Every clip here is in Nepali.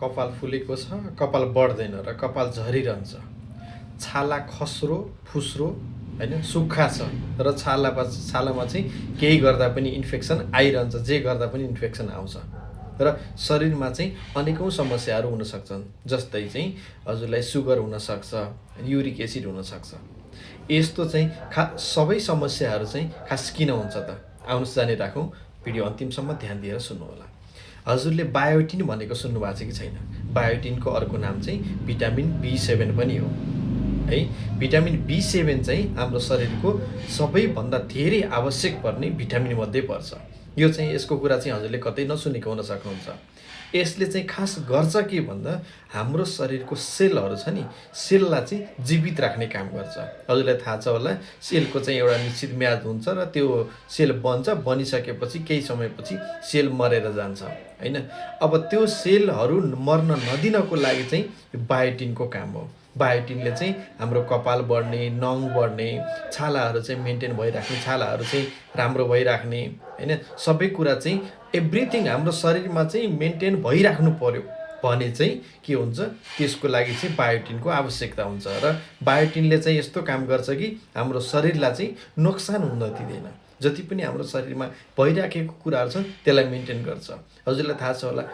कपाल फुलेको छ, कपाल बढ्दैन र कपाल झरिरहन्छ। छाला खस्रो, फुस्रो हैन सुक्खा छ र छालामा चाहिँ केही गर्दा पनि इन्फेक्सन आइरहन्छ, जे गर्दा पनि इन्फेक्सन आउँछ। र शरीरमा चाहिँ अनेकौँ समस्याहरू हुन सक्छन्, जस्तै चाहिँ हजुरलाई सुगर हुनसक्छ, युरिक एसिड हुनसक्छ। यस्तो चाहिँ सबै समस्याहरू चाहिँ खास किन हुन्छ त? आउनुहोस् जानिराखौँ, भिडियो अन्तिमसम्म ध्यान दिएर सुन्नुहोला। हजुरले बायोटिन भनेको सुन्नुभएको छ कि छैन? बायोटिनको अर्को नाम चाहिँ भिटामिन B7 पनि हो है। भिटामिन B7 चाहिँ हाम्रो शरीरको सबैभन्दा धेरै आवश्यक पर्ने भिटामिन मध्ये पर्छ। यो चाहिँ यसको कुरा चाहिँ हजुरले कतै नसुनेको हुन सक्नुहुन्छ। यसले चाहिँ खास गर्छ के भन्दा हाम्रो शरीरको सेलहरू छ नि, सेललाई चाहिँ जीवित राख्ने काम गर्छ। हजुरलाई थाहा छ होला, सेलको चाहिँ एउटा निश्चित म्याद हुन्छ र त्यो सेल बन्छ, बनिसकेपछि केही समयपछि सेल मरेर जान्छ हैन। अब त्यो सेलहरू मर्न नदिनको लागि चाहिँ बायोटिनको काम हो। बायोटिनले चाहिँ हाम्रो कपाल बढ्ने, नङ बढ्ने, छालाहरू चाहिँ मेन्टेन भइराख्ने, छालाहरू चाहिँ राम्रो भइराख्ने हैन, सबै कुरा चाहिँ एभ्रिथिङ हाम्रो शरीरमा चाहिँ मेन्टेन भइराख्नु पर्यो भने चाहिँ के हुन्छ, त्यसको लागि चाहिँ बायोटिनको आवश्यकता हुन्छ। र बायोटिनले चाहिँ यस्तो काम गर्छ कि हाम्रो शरीरलाई चाहिँ नोक्सान हुन दिँदैन। जति पनि हाम्रो शरीरमा भइराखेको कुराहरू छन् त्यसलाई मेन्टेन गर्छ। हजुरलाई थाहा छ होला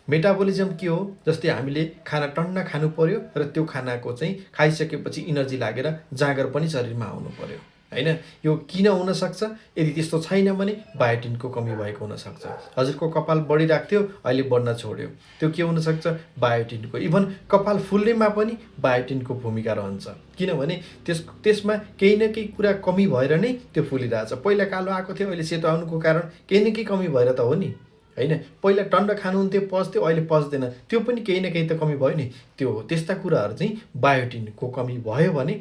मेटाबोलिजम के हो? जस्तै हामीले खाना टन्न खानु पर्यो र त्यो खानाको चाहिँ खाइसकेपछि इनर्जी लागेर जाँगर पनि शरीरमा आउनु पर्यो हैन। यो किन हुन सक्छ? यदि त्यस्तो छैन भने बायोटिनको कमी भएको हुन सक्छ। हजुरको कपाल बढिरहेको थियो, अहिले बढ्न छोड्यो, त्यो के हुन सक्छ? बायोटिनको। इभन कपाल फुल्नेमा पनि बायोटिनको भूमिका रहन्छ, किनभने त्यसमा केही न केही कुरा कमी भएर नै त्यो फुलिरहेछ। पहिला कालो आएको थियो, अहिले सेतो आउनुको कारण केही न केही कमी भएर त हो नि हैन। पहिला टन्ड खानुहुन्थ्यो, पच्थ्यो, अहिले पच्दैन, त्यो पनि केही न केही त कमी भयो नि। त्यो हो, त्यस्ता कुराहरू चाहिँ बायोटिनको कमी भयो भने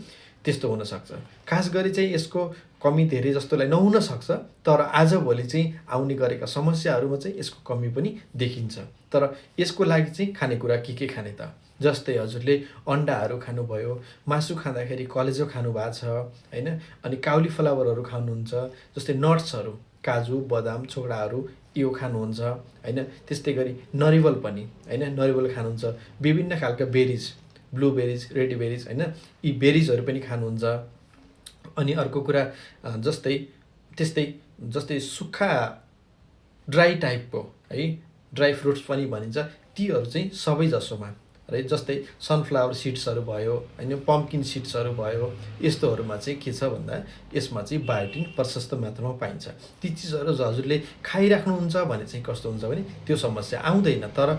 त्यस्तो हुनसक्छ। खास गरी चाहिँ यसको कमी धेरै जस्तोलाई नहुन सक्छ, तर आजभोलि चाहिँ आउने गरेका समस्याहरूमा चाहिँ यसको कमी पनि देखिन्छ। तर यसको लागि चाहिँ खानेकुरा के खाने त? जस्तै हजुरले अन्डाहरू खानुभयो, मासु खाँदाखेरि कलेजो खानुभएको छ हैन, अनि काउली फ्लावरहरू खानुहुन्छ, जस्तै नट्सहरू, काजु, बदाम, छोकडाहरू यो खानुहुन्छ हैन। त्यस्तै गरी नरिवल पनि हैन, नरिवल खानुहुन्छ, विभिन्न खालका बेरिज, ब्लुबेरिज, रेड बेरिज हैन, यी बेरिजहरू पनि खानुहुन्छ। अनि अर्को कुरा जस्तै सुक्खा ड्राई टाइपको है, ड्राई फ्रुट्स पनि भनिन्छ, तीहरू चाहिँ सबै जसोमा है, जस्तै सनफ्लावर सिड्सहरू भयो हैन, पम्पकिन सिड्सहरू भयो, यस्तोहरूमा चाहिँ के छ भन्दा यसमा चाहिँ बायोटिन प्रशस्त मात्रामा पाइन्छ। ती चिजहरू हजुरले खाइराख्नुहुन्छ भने चाहिँ कस्तो हुन्छ भने त्यो समस्या आउँदैन। तर